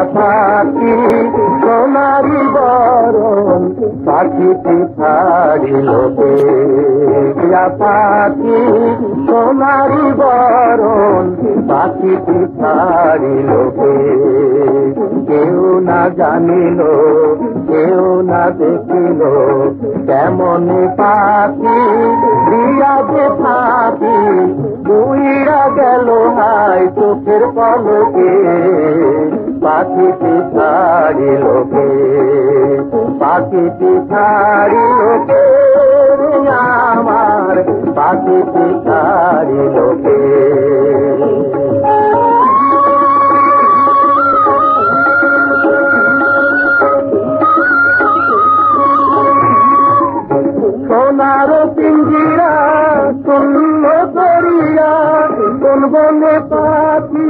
পাখি সোনারি বরণ পাখিটি ছাড়িল টিয়া পাখি সোনারি বরণ পাখিটি ছাড়িল কেউ না জানিল কেউ না দেখিল কেমন পাখি দিয়া যে থাকি উইরা গেল হাই চোখের পলকে পাখিটি ছাড়িল পাখিটি ছাড়িল আমার পাখিটি ছাড়িল সোনার পিঞ্জিরা শূন্য করিয়া কোন বনে পাখি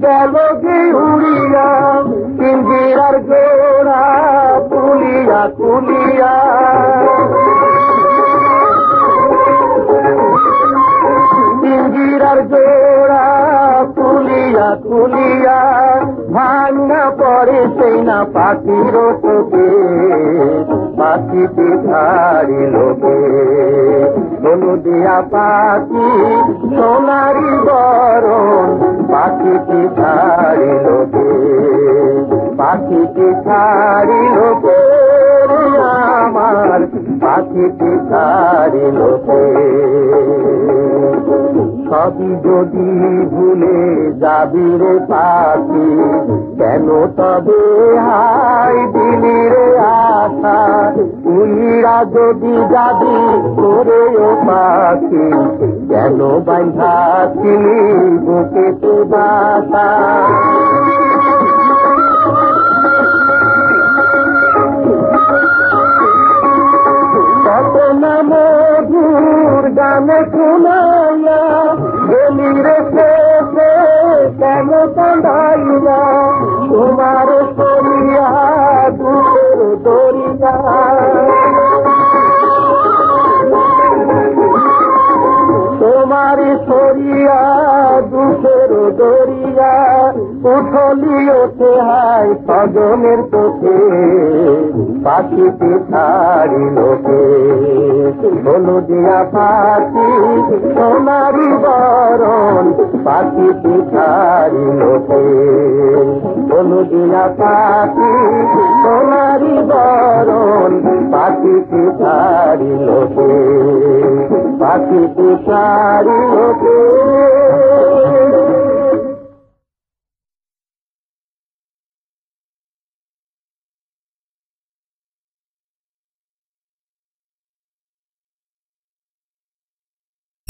গেল যে উড়িয়া পিঞ্জিরার জোড়া তুলিয়া তুলিয়া পিঞ্জিরার জোড়া তুলিয়া তুলিয়া ভাঙা পড়ে সেই না পাখির চোখে পাখিটি ছাড়িল হলুদিয়া পাখি সোনারি বরণ পাখিটি ছাড়িল পাখিটি ছাড়িল আমার পাখিটি ছাড়িল সবই যদি ভুলে যাবি রে পাখি কেন তবে হাই দিলি রে আশা উইরা যদি যাবি করে ও পাখি কেন বাঁধা ছিলি বুকে তো বাসা কত না মধুর গানে শুনাইয়া গেলি রে শেষে কেন কাঁদাইয়া তোমার সরিয়া দূর দরিয়া তোমারি সরিয়া দুঃখের দরিয়া উঠলি ওঠে হাই সজনের চোখে পাখিটি ছাড়িল হলুদিয়া পাখি সোনারি বরণ পাখিটি ছাড়িল হলুদিয়া পাখি সোনারি বরণ পাখিটি ছাড়িল পাখিটি ছাড়িল